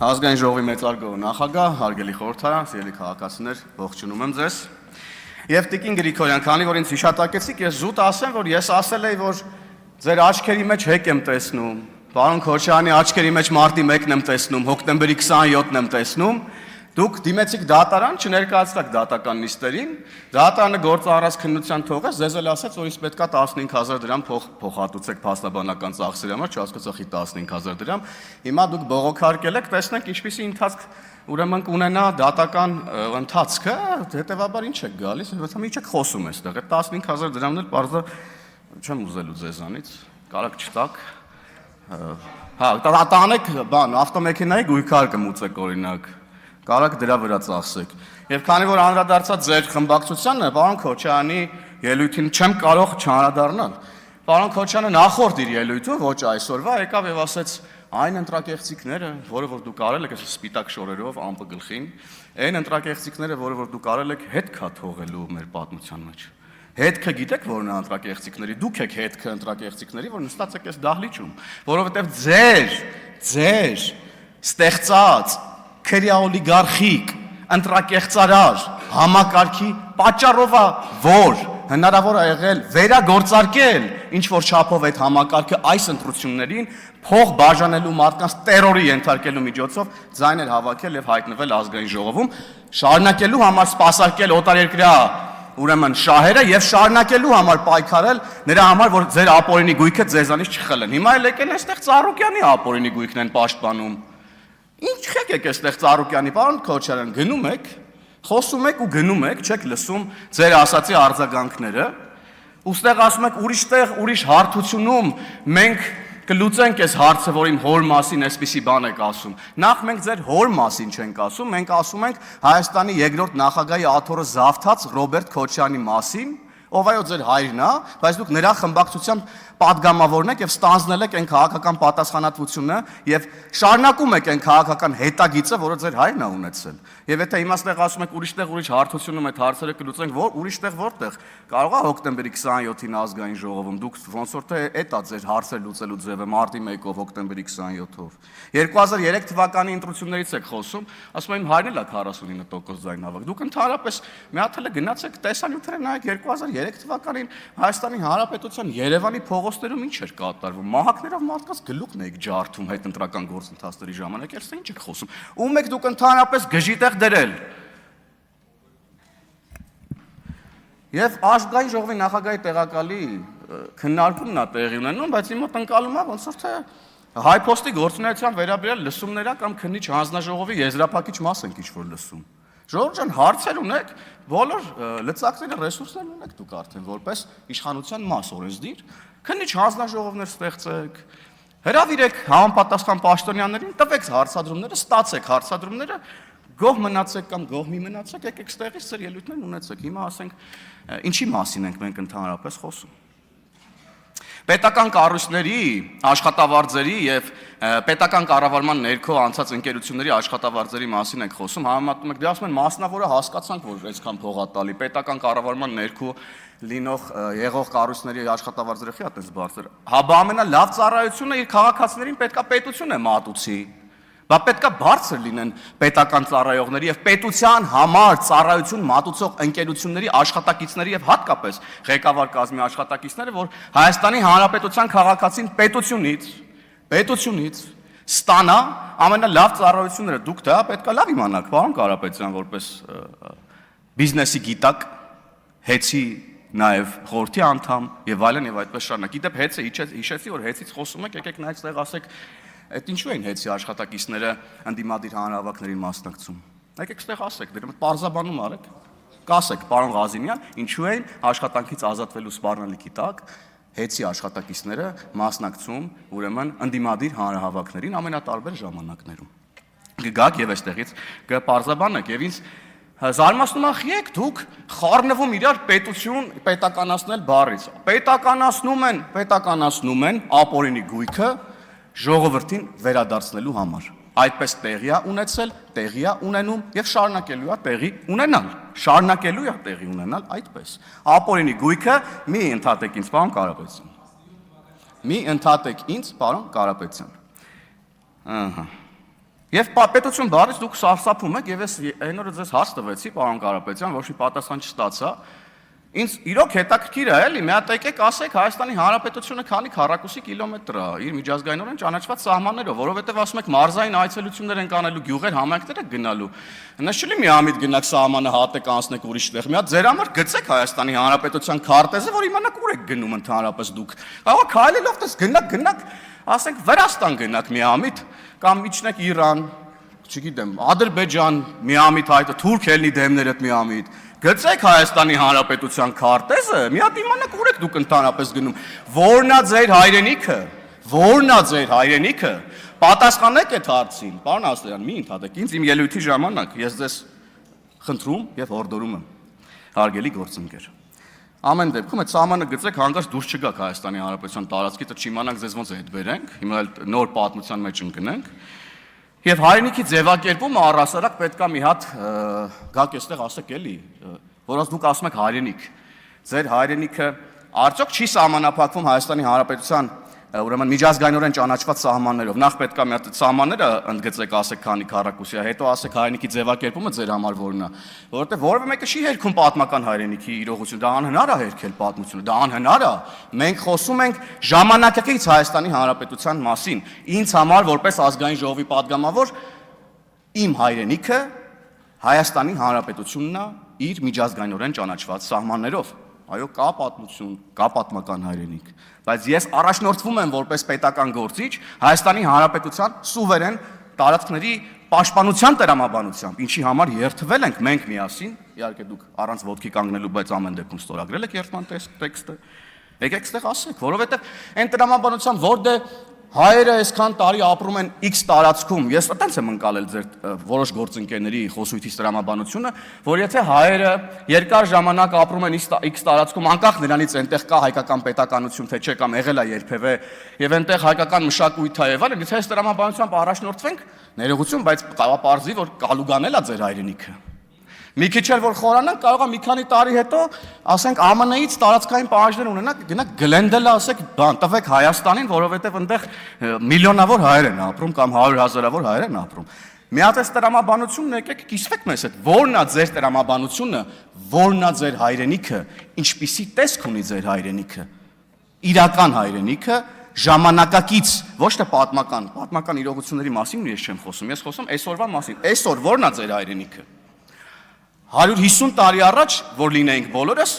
Ազգային ժողովի մեծարգո նախագահ, հարգելի խորհրդարան, սիրելի քաղաքացիներ, ողջունում եմ ձեզ։ Եվ Տիկին Գրիգորյան, քանի որ ինձ հիշատակեցիք, ես զուտ ասեմ, որ ես ասել էի, որ ձեր աչքերի մեջ հեկ եմ տեսնում, պարոն Քոչարյանի աչքերի մեջ մարտի 1-ն եմ տեսնում, հոկտեմբերի 27-ն եմ տեսնում, դուք դիմեցիք դատարան, չներկայացրաք դատական նիստերին, դատարանը գործը առած քննության թողեց, ձեզ էլ ասեց, որ ինձ պետքա 15,000 դրամ փոխհատուցեք փաստաբանական ծախսերի համար, չհասկացա 15,000 դրամ, հիմա դուք բողոքարկել եք, տեսնենք ինչպիսի ընթացք ուրեմն կունենա դատական ընթացքը, հետևաբար ինչ եք գալիս, ինչ եք խոսում այստեղ, այդ 15,000 դրամն էլ պարզը չեմ ուզելու ձեզանից, կարաք չտաք, տանեք բան, ավտոմեքենայի գույքարկը մուծեք օրինակ, կարաք դրա վրա ծախսեք։ Եվ քանի որ անդրադարձած ձեր խմբակցությանը, պարոն Քոչարյանի ելույթին չեմ կարող չանդրադառնալ։ Պարոն Քոչարյանը նախորդ իր ելույթում, ոչ այսօրվա, եկավ եւ ասեց այն ընտրակեղծիքները, որը որ դուք արել եք, այս սպիտակ շորերով ամպը գլխին, այն ընտրակեղծիքները, որը որ դուք արել եք, հետ կա թողելու մեր պատմության մեջ։ Հետքը գիտեք որն է ընտրակեղծիքների, դուք եք հետքը ընտրակեղծիքների, որ նստած եք այս դահլիճում, որովհետեւ ձեր ստեղծած քրեաօլիգարխիկ ընտրակեղծարար համակարգի պատճառով է, որ հնարավոր է եղել վերագործարկել ինչ որ չափով այդ համակարգը այս ընտրություններին փող բաժանելու մարդկանց տերորի ենթարկելու միջոցով ձայներ հավաքել եւ հայտնվել ազգային ժողովում, շարունակելու համար սպասարկել օտարերկրյա ուրեմն շահերը եւ շարունակելու համար պայքարել նրա համար, որ ձեր ապօրինի գույքը ձեզանից չխլեն։ Հիմա էլ եկել այստեղ Ծառուկյանի ապօրինի գույքն են պաշտպանում։ Ինչ եք այստեղ Ծառուկյանի, պարոն Քոչարյան, գնում եք, խոսում եք ու գնում եք, չեք լսում ձեր ասացի արձագանքները, ուստեղ ասում եք ուրիշտեղ, ուրիշ հարթությունում մենք կլուծենք այս հարցը, որ իմ հոր մասին այսպիսի բան եք ասում։ Նախ մենք ձեր հոր մասին չենք ասում, մենք ասում ենք Հայաստանի երկրորդ նախագահի աթոռը զավթած Ռոբերտ Քոչարյանի մասին, ով այո ձեր հայրն է, բայց դուք նրա խմբակցության պատգամավորն եք եւ ստանձնել եք այն քաղաքական պատասխանատվությունը եւ շարունակում եք այն քաղաքական հետագիծը, որը ձեր հայրն է ունեցել։ Եվ եթե իմաստեղ ասում եք ուրիշտեղ ուրիշ հարթությունում այդ հարցերը կլուծենք, որ ուրիշտեղ որտեղ կարող է հոկտեմբերի 27-ին ազգային ժողովում դուք ոնց որ թե էտա ձեր հարցեր լուծելու ձևը մարտի 1-ով հոկտեմբերի 27-ով 2003 թվականի ընտրություններից եք խոսում, ասում եմ իմ հայրն էլ է 49% ձայն հավաք։ Դուք ընդհանրապես մի հատ էլ գնացեք տեսանյութերը նայեք 2003 թվականին Հայաստանի Հանրապետության Երևանի փողոցներում ինչ էր կատարվում, մահակներով մարդկանց գլուխն եք ջարդում հետ ընտրական գործընթացների ժամանակ, երբ ինչ եք խոսում։ Ում եք դուք ընդհանրապես գժիտեղ դրել։ Եվ ազգային ժողովի նախագահի տեղակալի քննարկումն է տեղի ունենում, բայց իմ մոտ ընկալում է ոնց որ թե հայփոստի գործունեության վերաբերյալ լսումներա կամ քննիչ հանձնաժողովի եզրափակիչ մաս ենք ինչ-որ լսում։ Ժողովուրդ ջան, հարցեր ունեք, բոլոր լծակները, ռեսուրսներն ունեք դուք արդեն որպես իշխանության մաս օրենսդիր, քննիչ հանձնաժողովներ ստեղծեք, հրավիրեք համապատասխան պաշտոնյաներին, տվեք հարցադրումները, ստացեք հարցադրումները, գոհ մնացեք կամ գոհ մի մնացեք, եկեք ստեղից ձեր ելույթներն ունեցեք։ Հիմա ասենք ինչի մասին ենք մենք ընդհանրապես խոսում։ Պետական կառույցների, աշխատավարձերի եւ պետական կառավարման ներքո անցած ընկերությունների աշխատավարձերի մասին ենք խոսում, համեմատում եք, դե ասում են մասնավորը հասկացանք, որ այսքան փող է տալի, պետական կառավարման ներքո լինող եղող կառույցների աշխատավարձերը խի այդպես բարձր։ Հա բա ամենալավ ծառայությունը իր քաղաքացիներին պետքա պետություն է մատուցի։ Բա պետքա բարձր լինեն պետական ծառայողների եւ պետության համար ծառայություն մատուցող ընկերությունների աշխատակիցների եւ հատկապես ղեկավար կազմի աշխատակիցները, որ Հայաստանի Հանրապետության քաղաքացին պետությունից ստանա ամենալավ ծառայությունները։ Դուք դա պետքա լավ իմանաք, պարոն Կարապետյան, որպես բիզնեսի գիտակ, հեծի նաեւ խորհրդի անդամ եւ այլն եւ այդպես շարունակ։ Գիտեք, հեծը հիշեցի, որ հեծից խոսում եք, եկեք նայեք ստեղ ասեք այդ ինչու են հեծի աշխատակիցները ընդդիմադիր հանրահավաքներին մասնակցում։ Եկեք ստեղ ասեք, դրա մոտ պարզաբանում արեք։ Կասեք, պարոն Ղազիմյան, ինչու են աշխատանքից ազատվելու սպառնալիքի տակ հեծի աշխատակիցները մասնակցում ուրեմն ընդդիմադիր հանրահավաքներին ամենատարբեր ժամանակներում։ Գգաք եւ այստեղից կպարզաբանեք եւ ինձ զարմացնում է եք դուք խառնվում իրար պետություն պետականացնել բառից։ Պետականացնում են ապօրինի գույքը ժողովրդին վերադարձնելու համար։ Այդպես տեղի է ունեցել, տեղի է ունենում եւ շարունակելու է տեղի ունենալ։ Շարունակելու է տեղի ունենալ այդպես։ Ապօրինի գույքը մի ընդհատեք ինձ, պարոն Կարապետյան։ Մի ընդհատեք ինձ, պարոն Կարապետյան։ Ահա։ Եվ պետություն բառից դուք սարսափում եք, եւ ես այն օրը ձեզ հարց տվեցի, պարոն Կարապետյան, ոչ մի պատասխան չստացա։ Ինձ իրոք հետաքրքիր է, էլի, մի հատ եկեք ասեք Հայաստանի Հանրապետությունը քանի քառակուսի կիլոմետր է իր միջազգայինորեն ճանաչված սահմաններով, որովհետեւ ասում եք մարզային այցելություններ են կանելու, գյուղեր համայնքներ եք գնալու։ Նշելի միամիտ գնաք սահմանը հատեք անցնեք ուրիշ տեղ։ Մի հատ ձեր համար գցեք Հայաստանի Հանրապետության քարտեզը, որ իմանաք ուր եք գնում ընդհանրապես դուք։ Կարող քայլելով դες գնաք, ասենք Վրաստան գնաք միամիտ կամ իջնեք Իրան, չգիտեմ, Ադրբեջան միամիտ հայտը, Թուրքիա դեմներդ միամիտ։ Գցեք Հայաստանի Հանրապետության քարտեզը, մի հատ իմանաք ուր եք դուք ընդհանրապես գնում։ Որն է ձեր հայրենիքը։ Որն է ձեր հայրենիքը։ Պատասխանեք այդ հարցին, պարոն Ասլյան, մի ընդհատեք ինձ իմ ելույթի ժամանակ, ես ձեզ խնդրում եւ հորդորում եմ, հարգելի գործընկեր։ Ամեն դեպքում այդ սահմանը գծեք հանկարծ դուրս չգաք Հայաստանի Հանրապետության տարածքից, չիմանանք ձեզ ոնց է հետ բերենք, հիմա էլ նոր պատմության մեջ ընկնենք։ Եվ հայրենիքի ձևակերպումը առհասարակ պետքա մի հատ գաք այստեղ ասեք էլի, որոնց դուք ասում եք հայրենիք։ Ձեր հայրենիքը արդյոք չի սահմանափակվում Հայաստանի Հանրապետության ուրեմն միջազգայինորեն ճանաչված սահմաններով։ Նախ պետքա մի հատ սահմանները ընդգծեք, ասեք քանի քառակուսի է, հետո ասեք հայրենիքի ձևակերպումը ձեր համար որն է, որովհետև որևէ մեկը չի հերքում պատմական հայրենիքի իրողություն, դա անհնար է հերքել պատմությունը, դա անհնար է։ Մենք խոսում ենք ժամանակակից Հայաստանի Հանրապետության մասին։ Ինձ համար որպես ազգային ժողովի падգամավոր իմ հայրենիքը Հայաստանի Հանրապետությունն է իր միջազգայինորեն ճանաչված սահմաններով։ Այո, կա պատմություն, կա պատմական հայրենիք, բայց ես առաջնորդվում եմ որպես պետական գործիչ Հայաստանի Հանրապետության սուվերեն տարածքների պաշտպանության տրամաբանությամբ, ինչի համար երթվել ենք մենք միասին, իհարկե դուք առանց ոտքի կանգնելու, բայց ամեն դեպքում ստորագրել եք երթման տեքստը։ Եկեք ստեղ ասեք, որովհետև այն տրամաբանությամբ, որ հայերը այսքան տարի ապրում են X տարածքում, ես այդպես եմ ընկալել ձեր որոշ գործընկերների խոսույթի տրամաբանությունը, որ եթե հայերը երկար ժամանակ ապրում են X տարածքում, անկախ նրանից այնտեղ կա հայկական պետականություն, թե չէ, կամ եղել է երբևէ, եւ այնտեղ հայկական մշակույթ է եւ այլն, եթե այս տրամաբանությամբ առաջնորդվենք, ներողություն, բայց կարող է պարզի, որ կալուգանել է ձեր հայրենիքը։ Մի քիչ էլ որ խորանանք, կարող է մի քանի տարի հետո, ասենք ԱՄՆ-ից տարածքային պահանջներ ունենանք, գնաք Գլենդելը ասեք, բան տվեք Հայաստանին, որովհետև այնտեղ միլիոնավոր հայեր են ապրում կամ 100,000-ավոր հայեր են ապրում։ Մի հատ էս տրամաբանությունն եկեք կիսվեք մեզ հետ։ Որն է ձեր տրամաբանությունը, որն է ձեր հայրենիքը, ինչպիսի տեսք ունի ձեր հայրենիքը։ Իրական հայրենիքը ժամանակակից, ոչ թե պատմական իրողությունների մասին ես չեմ խոսում, ես խոսում այսօրվա մասին։ Այսօր որն է ձեր հայրենիքը։ 150 տարի առաջ, որ լինեինք բոլորս,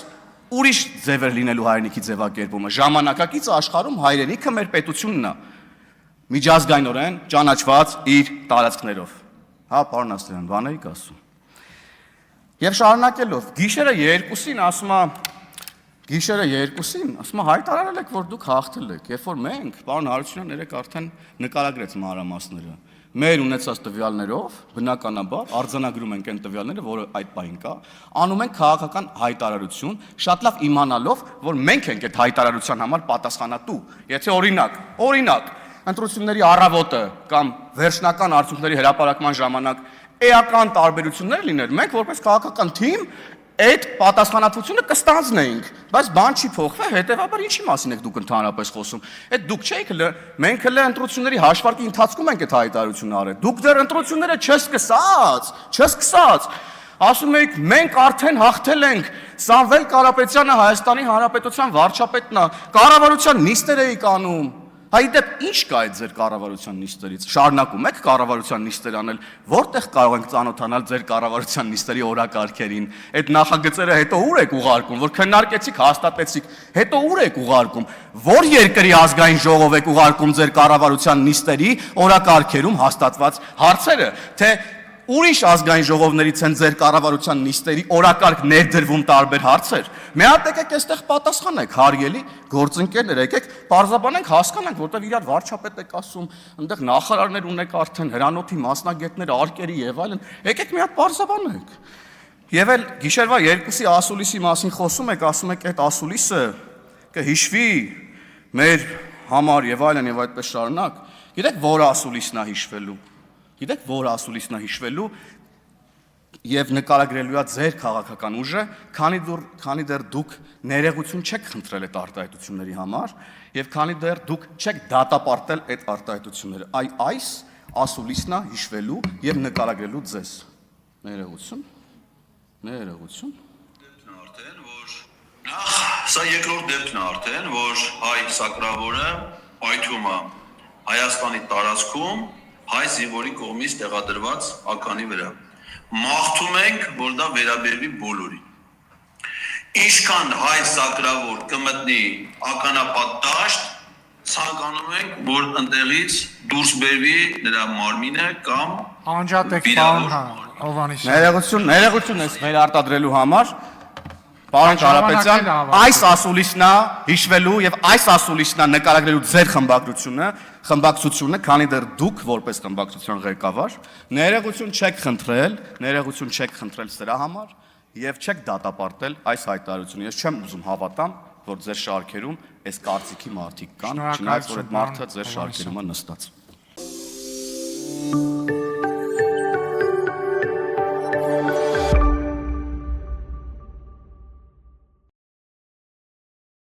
ուրիշ ձև էր լինելու հայրենիքի ձևակերպումը։ Ժամանակակից աշխարհում հայրենիքը մեր պետությունն է, միջազգայինորեն ճանաչված իր տարածքներով։ Հա, պարոն Ասլյան, բան էիք ասում։ Եվ շարունակելով, գիշերը երկուսին, հայտարարել եք, որ դուք հաղթել եք, երբ որ մենք, պարոն Հարությունյան երեք արդեն նկարագրեց մանրամասները։ Մեր ունեցած տվյալներով, բնականաբար, արձանագրում ենք այն տվյալները, որը այդ պահին կա, անում ենք քաղաքական հայտարարություն, շատ լավ իմանալով, որ մենք ենք այդ հայտարարության համար պատասխանատու։ Եթե օրինակ, ընտրությունների առավոտը կամ վերջնական արդյունքների հրապարակման ժամանակ էական տարբերություններ լիներ, մենք որպես քաղաքական թիմ այդ պատասխանատվությունը կստանձնեինք, բայց բան չի փոխվել, հետևաբար ինչի մասին եք դուք ընդհանրապես խոսում։ Այդ դուք չէիք մենք հենց ընտրությունների հաշվարկի ընթացքում ենք այդ հայտարարությունը արել։ Դուք դեռ ընտրությունները չսկսած։ Ասում եք մենք արդեն հաղթել ենք։ Սամվել Կարապետյանը Հայաստանի Հանրապետության վարչապետն է, կառավարության նիստեր էիք անում։ Հայդեպ ինչ կա այդ ձեր կառավարության նիստերից։ Շարունակում եք կառավարության նիստեր անել, որտեղ կարող ենք ծանոթանալ ձեր կառավարության նիստերի օրակարգերին։ Այդ նախագծերը հետո ուր եք ուղարկում, որ քննարկեցիք, հաստատեցիք, հետո ուր եք ուղարկում, որ երկրի ազգային ժողով եք ուղարկում ձեր կառավարության նիստերի օրակարգերում հաստատված հարցերը, թե ուրիշ ազգային ժողովներից են ձեր կառավարության նիստերի օրակարգ ներդրվում տարբեր հարցեր։ Մի հատ եկեք այստեղ պատասխանեք, հարգելի գործընկերներ, եկեք պարզաբանենք, հասկանանք, որտեղ իրար վարչապետ եք ասում, այնտեղ նախարարներ ունեք արդեն, հրանոթի մասնագետներ, արկերի եւ այլն, եկեք մի հատ պարզաբանենք։ Եվ էլ գիշերվա 2-ի ասուլիսի մասին խոսում եք, ասում եք այդ ասուլիսը կհիշվի մեր համար եւ այլն եւ այդպես շարունակ։ Գիտեք, որ ասուլիսն է հիշվելու։ Գիտեք, որ ասուլիսն է հիշվելու եւ նկարագրելու է ձեր քաղաքական ուժը, քանի դեռ դուք ներողություն չեք խնդրել այդ արտահայտությունների համար եւ քանի դեռ դուք չեք դատապարտել այդ արտահայտությունները։ Այս ասուլիսն է հիշվելու եւ նկարագրելու ձեզ։ Ներողություն։ Դեպքն արդեն, որ նախ սա երկրորդ դեպքն է արդեն, որ հայ սակրավորը պայթում է Հայաստանի տարածքում հայ զինվորի կողմից տեղադրված ականի վրա։ Մաղթում ենք, որ դա վերաբերվի բոլորին։ Ինչքան հայ սակրավոր կմտնի ականապատ դաշտ, ցանկանում ենք, որ ընտեղից դուրս բերվի նրա մարմինը կամ Անջատեք պարոն Հովհաննիսյան։ Ներողություն ես մեր արտադրելու համար։ Պարոն Կարապետյան, այս ասուլիսն է հիշվելու եւ այս ասուլիսն է նկարագրելու ձեր խմբակցությունը, քանի դեռ դուք որպես խմբակցության ղեկավար ներողություն չեք խնդրել սրա համար եւ չեք դատապարտել այս հայտարարությունը։ Ես չեմ ուզում հավատամ, որ ձեր շարքերում այս կարծիքի մարդիկ կան, չնայած որ այդ մարդը ձեր շարքերում է նստած։